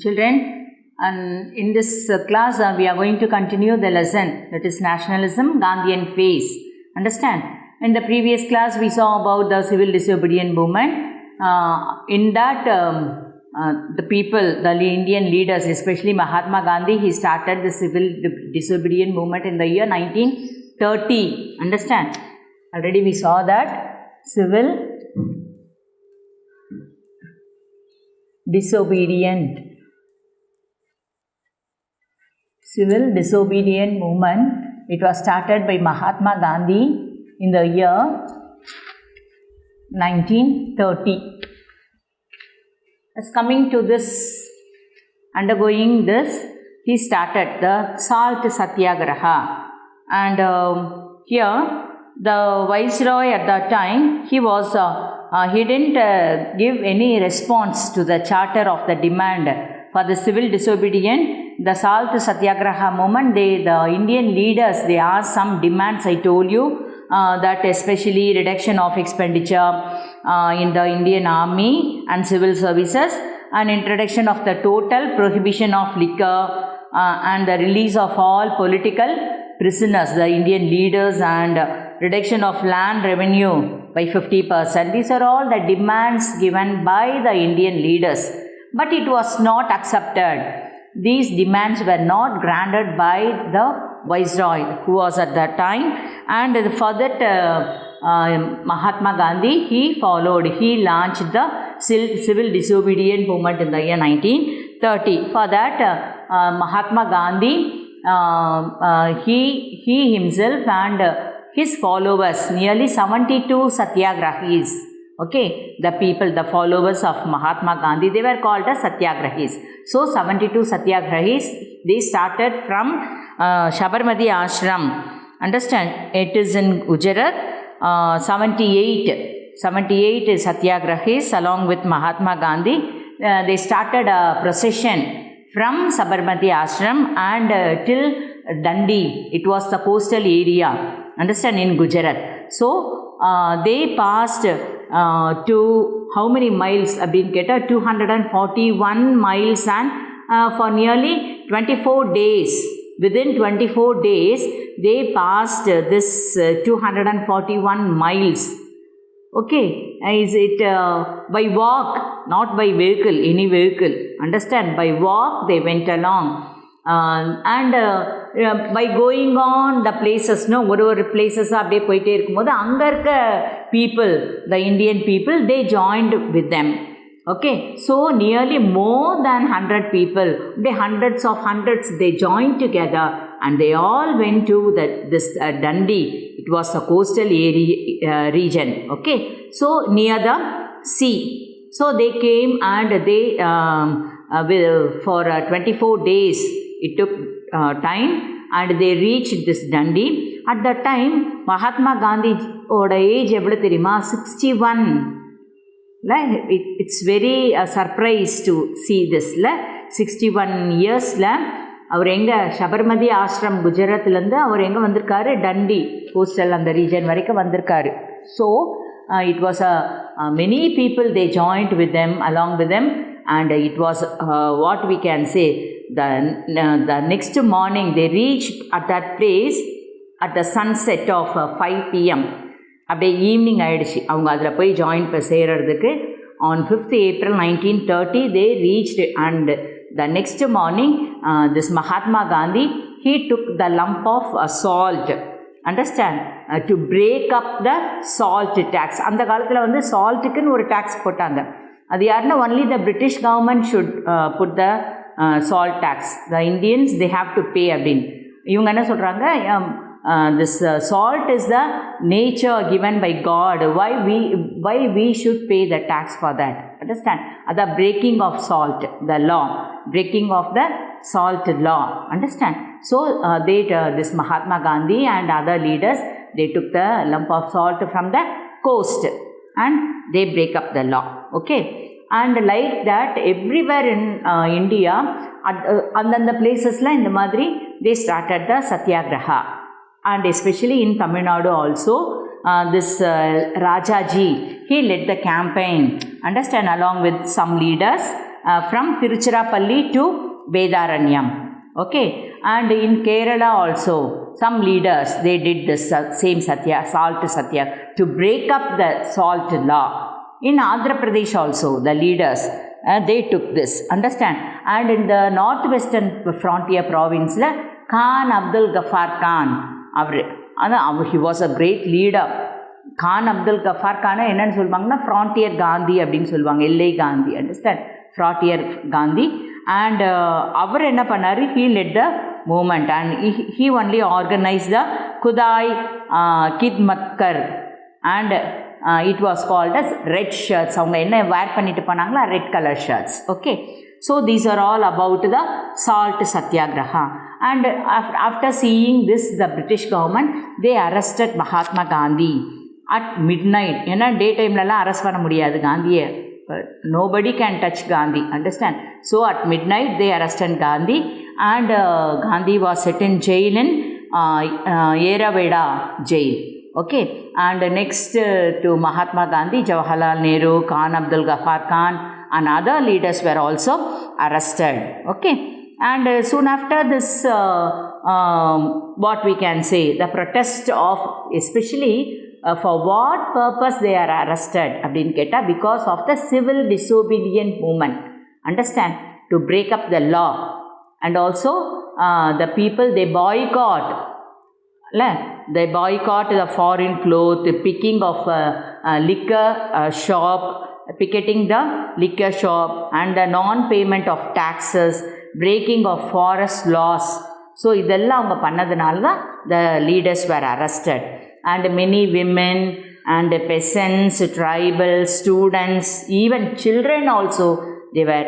Children, and in this class we are going to continue the lesson, that is Nationalism, Gandhian phase. Understand? In the previous class we saw about the civil disobedience movement. In that the people, the Indian leaders, especially Mahatma Gandhi, he started the civil disobedience movement in the year 1930. Understand? Already we saw that civil disobedient movement. It was started by Mahatma Gandhi in the year 1930. As coming to this, undergoing this, he started the salt satyagraha, and here the viceroy at that time, he didn't give any response to the charter of the demand for the civil disobedience. The salt satyagraha movement, the Indian leaders, they asked some demands. I told you that especially reduction of expenditure in the Indian army and civil services, and introduction of the total prohibition of liquor, and the release of all political prisoners, the Indian leaders, and reduction of land revenue by 50%. These are all the demands given by the Indian leaders, but it was not accepted. These demands were not granted by the viceroy who was at that time, and for that Mahatma Gandhi, he launched the civil disobedience movement in the year 1930. For that Mahatma Gandhi, he himself and his followers, nearly 72 satyagrahis, okay, the people, the followers of Mahatma Gandhi, they were called as satyagrahis. So 72 satyagrahis, they started from Sabarmati ashram. Understand? It is in Gujarat. 78 satyagrahis along with Mahatma Gandhi. They started a procession from Sabarmati ashram and till Dandi. It was the coastal area. Understand? In Gujarat. So they passed to how many miles? 241 miles, and for nearly 24 days. Within 24 days, they passed this 241 miles. Okay, is it by walk, not by vehicle, any vehicle. Understand? By walk they went along. And by going on the places, whatever places அப்படியே போயிட்டே இருக்கும்போது அங்கே இருக்க people, the Indian people, they joined with them. Okay, so nearly more than 100 people, hundreds, they joined together, and they all went to this Dandi. It was a coastal area, region. Okay, so near the sea. So they came and they for 24 days. It took time, and they reached this Dandi. At that time, Mahatma Gandhi age எவ்வளவு தெரியுமா? 61. It's very surprise to see this. 61 yearsல அவர் எங்க சபர்மதி ஆசிரம் குஜராத்லேருந்து அவர் எங்கே வந்திருக்காரு? Thandi coastal அந்த region வரைக்கும் வந்திருக்காரு. So it was many people, they joined with them, along with them, and it was what we can say, the next morning they reached at that place at the sunset of 5 p.m. அப்படியே evening ஆகிடுச்சு அவங்க அதில் போய் join செய்கிறதுக்கு. On 5th April 1930 they reached, and the next morning this Mahatma Gandhi, he took the lump of salt. Understand? To break up the salt tax. அந்த காலத்தில் வந்து சால்ட்டுக்குன்னு ஒரு டேக்ஸ் போட்டாங்க. அது யாருன்னா only the British government should put the salt tax. The Indians, they have to pay அப்படின்னு. இவங்க என்ன சொல்கிறாங்க? This salt is the nature given by God. Why we should pay the tax for that? Understand? The breaking of salt, the law, breaking of the salt law. Understand? So this Mahatma Gandhi and other leaders, they took the lump of salt from the coast and they break up the law. Okay, and like that everywhere in India, andanda places la indha madri they started the satyagraha. And especially in Tamil Nadu also, this Rajaji, he led the campaign. Understand? Along with some leaders, from Tiruchirappalli to Vedaranyam. Okay, and in Kerala also some leaders, they did the same salt satya to break up the salt law. In Andhra Pradesh also the leaders they took this, understand. And in the northwestern frontier province la Khan Abdul Ghaffar Khan, he was a great leader. Khan Abdul Ghaffar Khan enna solvaanga frontier Gandhi அப்படினு சொல்வாங்க, எல்லை Gandhi, understand, frontier Gandhi. And அவர் என்ன பண்ணாரு, he led the movement and he only organized the Khudai Khidmatkar and it was called as red shirts. அவங்க என்ன wear பண்ணிட்டு போனாங்களா, red color shirts. Okay, so these are all about the salt satyagraha. And after seeing this, the British government, they arrested Mahatma Gandhi at midnight. ஏன்னா டே டைம்லலாம் arrest பண்ண முடியாது காந்தியை, nobody can touch Gandhi, understand. So at midnight they arrested Gandhi and Gandhi was set in jail in Yeraveda jail. Okay, and next to Mahatma Gandhi, Jawaharlal Nehru, Khan Abdul Ghaffar Khan and other leaders were also arrested. Okay, and soon after this what we can say, the protest of, especially for what purpose they are arrested அப்படின்னு கேட்டால், because of the civil disobedient movement, understand, to break up the law. And also the people, they boycott the foreign cloth, picking of liquor shop, picketing the liquor shop, and the non-payment of taxes, breaking of forest laws. So இதெல்லாம் அவங்க பண்ணதுனால தான் the leaders were arrested. And many women and peasants, tribal students, even children also, they were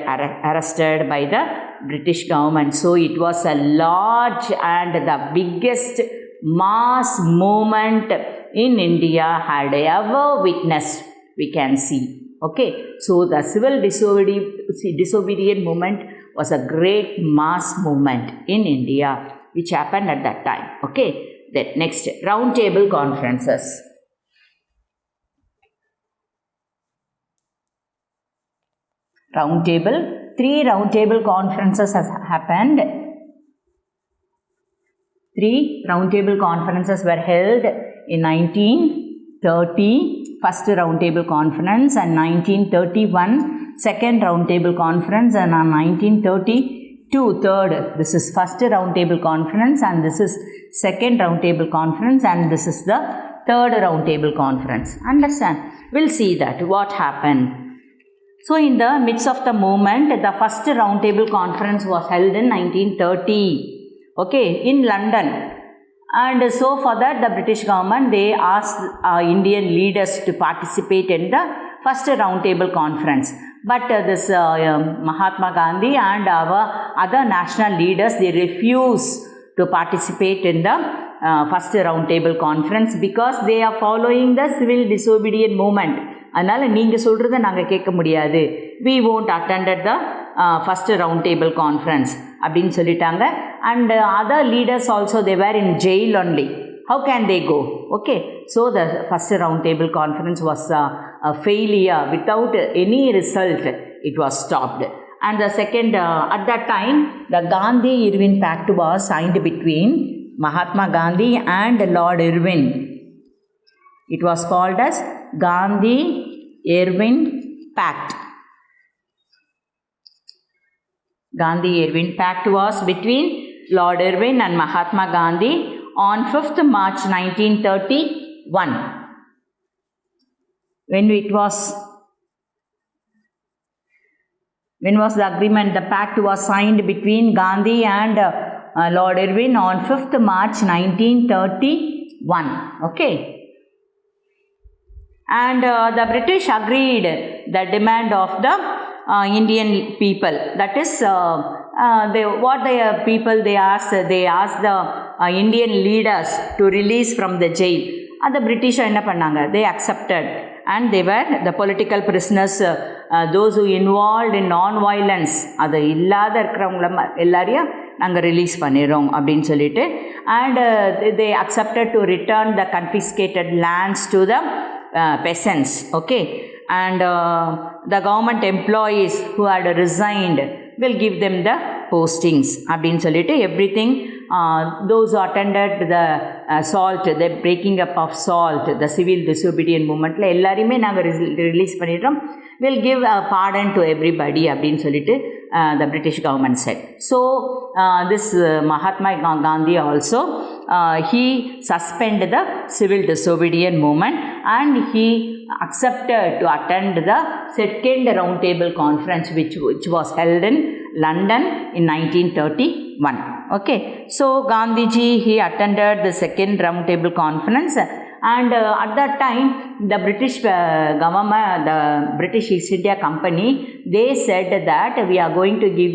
arrested by the British government. So it was a large and the biggest mass movement in India had ever witnessed, we can see. Okay, so the civil disobedient movement was a great mass movement in India which happened at that time. Okay, then next, round table conferences. Three round table conferences has happened. 3 round table conferences were held in 1930, first round table conference, and 1931, second round table conference, and on 1932, third. This is first round table conference and this is second round table conference and this is the third round table conference. Understand? We'll see that what happened. So in the midst of the movement, the first round table conference was held in 1930, okay, in London. And so for that, the British government, they asked Indian leaders to participate in the first round table conference. But this Mahatma Gandhi and our other national leaders, they refused to participate in the first round table conference because they are following the civil disobedient movement. அதனால் நீங்கள் சொல்கிறத நாங்கள் கேட்க முடியாது, we won't attend the first round table conference அப்படின்னு சொல்லிட்டாங்க. And other leaders also, they were in jail only. How can they go? Okay, so the first round table conference was a failure without any result. It was stopped. And the second, at that time, the Gandhi-Irwin Pact was signed between Mahatma Gandhi and Lord Irwin. It was called as Gandhi-Irwin Pact. Gandhi-Irwin Pact was between Lord Irwin and Mahatma Gandhi on 5th March 1931. When was the agreement? The pact was signed between Gandhi and Lord Irwin on 5th March 1931. Okay. And the British agreed the demand of the Indian people. That is, they asked the Indian leaders to release from the jail. And the British என்ன பண்ணாங்க? They accepted. And they were the political prisoners, those who involved in non-violence, அது இல்லாத இருக்கிறவங்கள எல்லாரையும் நாங்கள் release பண்ணிடுறோம் அப்படின்னு சொல்லிட்டு. And they accepted to return the confiscated lands to the peasants. Okay. and the government employees who had resigned will give them the postings அப்படின்னு சொல்லிட்டு everything those who attended the the breaking up of SALT, the civil disobedience movementல எல்லாரையுமே நாங்கள் release பண்ணிடுறோம், will give a pardon to everybody அப்படின்னு சொல்லிட்டு the British government said. So this Mahatma Gandhi also he suspended the civil disobedience movement and he accepted to attend the second round table conference which was held in London in 1931. Okay, so Gandhiji he attended the second round table conference, and at that time the British government, the British East India Company, they said that we are going to give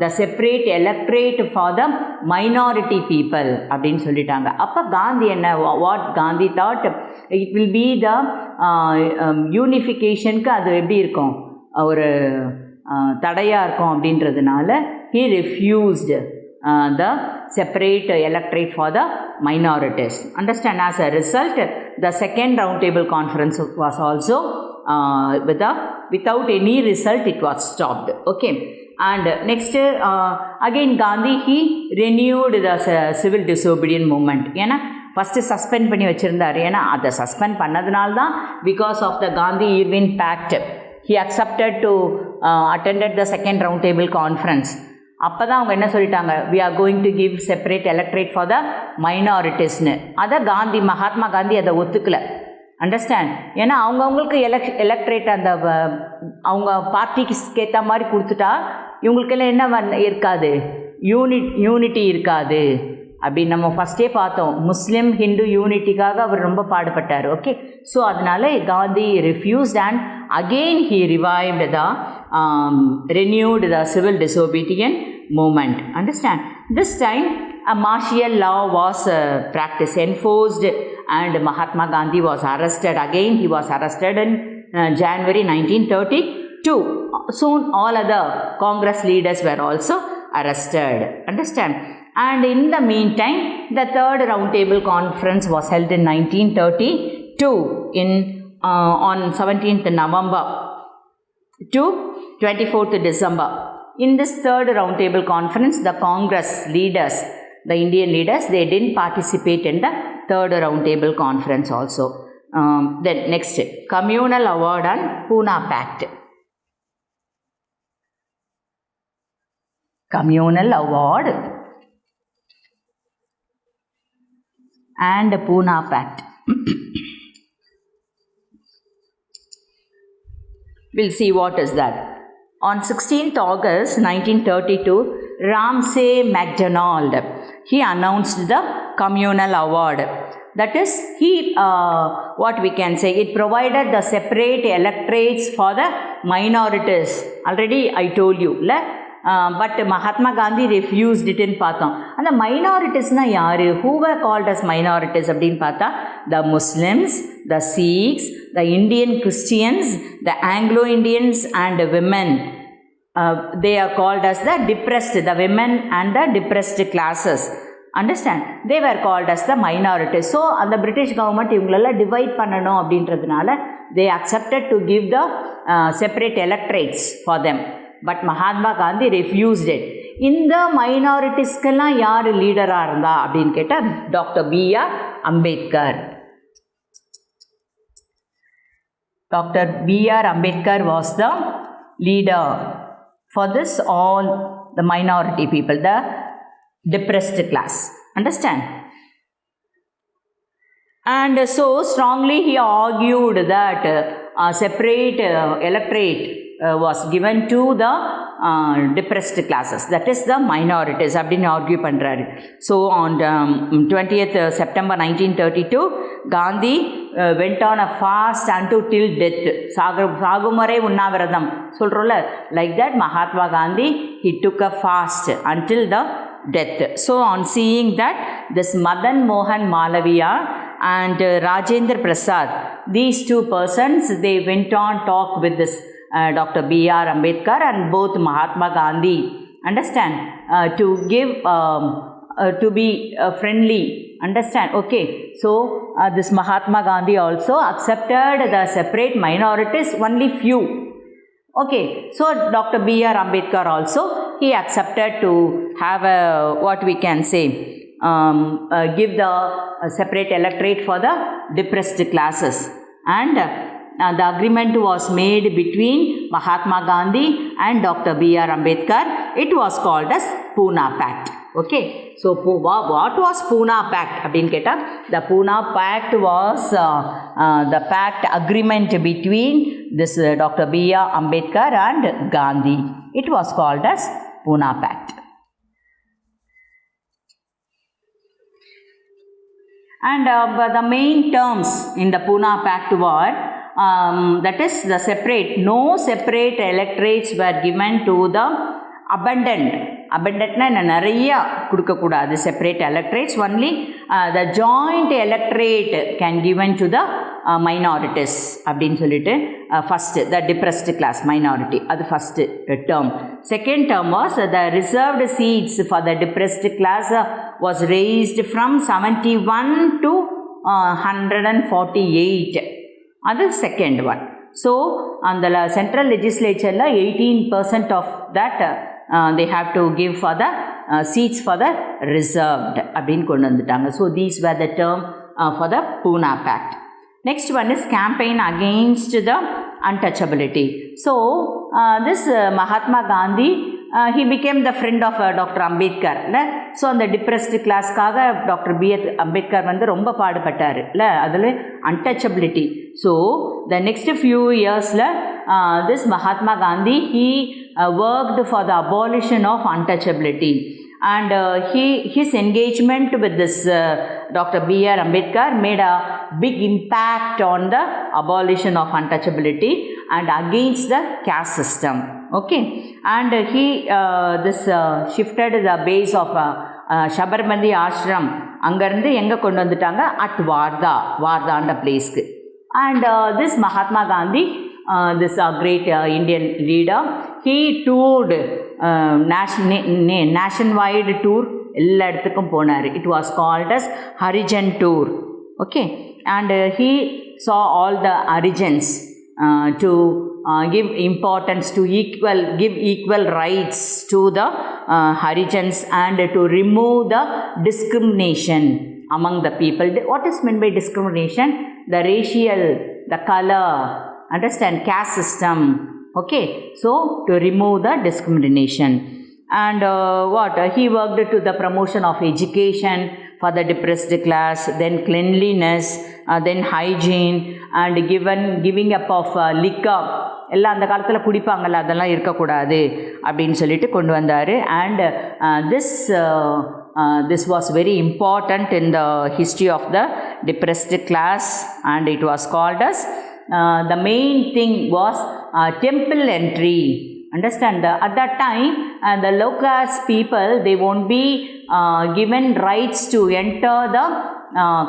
the separate electorate for the minority people அப்படின்னு சொல்லிட்டாங்க. அப்போ காந்தி என்ன, what Gandhi thought, it will be the unificationக்கு அது எப்படி இருக்கும், ஒரு தடையாக இருக்கும் அப்படின்றதுனால he refused the separate electorate for the minorities. Understand? As a result, the second roundtable conference was also without any result, it was stopped. Okay, and next again Gandhi he renewed the civil disobedience movement. ஏன்னா first suspend பண்ணி வச்சுருந்தார், ஏன்னா அதை suspend பண்ணதுனால தான் because of the Gandhi Irwin Pact he accepted to attended the second roundtable conference. அப்போ தான் அவங்க என்ன சொல்லிட்டாங்க, we are going to give separate electorate for the minorities-னு. அதை மகாத்மா காந்தி அதை ஒத்துக்கலை. அண்டர்ஸ்டாண்ட்? ஏன்னா அவங்கவுங்களுக்கு எலக்ட்ரேட் அந்த அவங்க பார்ட்டிக்கு ஏற்ற மாதிரி கொடுத்துட்டா இவங்களுக்கெல்லாம் என்ன இருக்காது, யூனிட்டி இருக்காது. அப்படி நம்ம ஃபஸ்ட்டே பார்த்தோம், முஸ்லீம் ஹிந்து யூனிட்டிக்காக அவர் ரொம்ப பாடுபட்டார். ஓகே, ஸோ அதனால Gandhi ரிஃப்யூஸ்ட் and again he revived the renewed the civil disobedience movement. Understand? This time a martial law was practiced, enforced, and Mahatma Gandhi was arrested. Again he was arrested in January 1932. Soon all other Congress leaders were also arrested. Understand? And in the meantime the third roundtable conference was held in 1932 in on 17th November to 24th December. In this third roundtable conference, the Congress leaders, the Indian leaders, they didn't participate in the third roundtable conference also. Then next, Communal Award and Puna Pact. Communal Award and Puna Pact. We'll see what is that. On 16th August 1932, Ramsay MacDonald, he announced the Communal Award. That is, what we can say, it provided the separate electorates for the minorities. Already I told you, but Mahatma Gandhi refused it in பார்த்தோம். அந்த மைனாரிட்டிஸ்னால் யார், who were called as minorities அப்படின்னு பார்த்தா, the Muslims, the Sikhs, the Indian Christians, the Anglo-Indians and the women. They are called as the depressed, the women and the depressed classes. Understand? They were called as the minorities. So அந்த British government இவங்களெல்லாம் divide பண்ணணும் அப்படின்றதுனால they accepted to give the separate electorates for them. But Mahatma Gandhi refused it. இந்த மைனாரிட்டிஸ்க்கெல்லாம் யார் லீடராக இருந்தா அப்படின்னு கேட்டால் doctor B.R. Ambedkar. Dr. B.R. Ambedkar was the leader for this all the minority people, the depressed class. Understand? And so strongly he argued that separate electorate was given to the depressed classes, that is the minorities அப்படின்னு argue பண்ணுறாரு. So on 20th September 1932 Gandhi went on a fast until death. சாகும் வரை உண்ணாவிரதம் சொல்கிறோம்ல, like that Mahatma Gandhi he took a fast until the death. So on seeing that, this Madan Mohan Malaviya and Rajendra Prasad, these two persons, they went on talk with this Dr. B.R. Ambedkar and both Mahatma Gandhi. Understand? To give to be friendly. Understand? Okay. so this Mahatma Gandhi also accepted the separate minorities, only few. Okay, so Dr. B.R. Ambedkar also, he accepted to have a, what we can say, give the separate electorate for the depressed classes. And the agreement was made between Mahatma Gandhi and Dr. B.R. Ambedkar. It was called as Puna Pact. Okay, so what was Puna Pact? The Puna Pact was the pact agreement between this Dr. B.R. Ambedkar and Gandhi. It was called as Puna Pact. And the main terms in the Puna Pact were, that is the separate, no separate electorates were given to the abandoned. Abandonedna nariya kudukakudadu separate electorates, only the joint electorate can given to the minorities அப்படினு சொல்லிட்டு first the depressed class minority, அது first term. Second term was the reserved seats for the depressed class was raised from 71 to 148. அது second one. So on the central legislature 18% of that they have to give for the seats for the reserved அப்படினு கொண்டு வந்துட்டாங்க. So these were the term for the Puna Pact. Next one is campaign against the untouchability. So this Mahatma Gandhi, he became the friend of Dr. Ambedkar. So அந்த depressed classக்காக Dr. B.R. Ambedkar வந்து ரொம்ப பாடுபட்டார். அதில் untouchability. So the next few yearsல this Mahatma Gandhi, he worked for the abolition of untouchability. And his engagement with this Dr. B.R. Ambedkar made a big impact on the abolition of untouchability and against the caste system. Okay, and he shifted the base of Sabarmati ashram அங்கேருந்து எங்கே கொண்டு வந்துட்டாங்க, at வார்தான்ற பிளேஸ்க்கு. And this Mahatma Gandhi, this great Indian leader, he toured nationwide tour, எல்லா இடத்துக்கும் போனார். It was called as Harijan tour. Okay, and he saw all the Harijans to give importance to give equal rights to the Harijans and to remove the discrimination among the people. What is meant by discrimination? The racial, the color, understand, caste system. Okay, so to remove the discrimination. And he worked to the promotion of education for the depressed class, then cleanliness, then hygiene, and giving up of liquor. எல்லாம் அந்த காலத்தில் குடிப்பாங்கள்ல, அதெல்லாம் இருக்கக்கூடாது அப்படின்னு சொல்லிட்டு கொண்டு வந்தார். And this was very important in the history of the depressed class, and it was called as the main thing was temple entry. Understand, at that time the low class people, they won't be given rights to enter the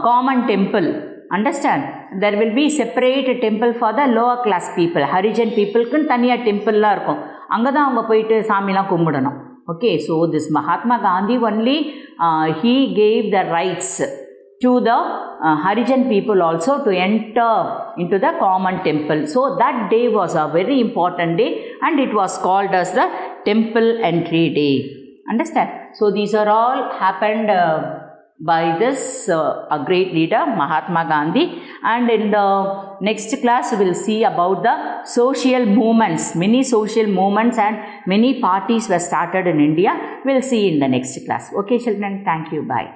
common temple. Understand, there will be separate temple for the lower class people. Harijan people ku taniya temple la irukum, anga da avanga poitu saami la kummudanum. Okay, so this Mahatma Gandhi only he gave the rights to the Harijan people also to enter into the common temple. So that day was a very important day, and it was called as the temple entry day. Understand? So these are all happened by this a great leader Mahatma Gandhi. And in the next class we will see about the social movements. Many social movements and many parties were started in India. We will see in the next class. Okay children, thank you, bye.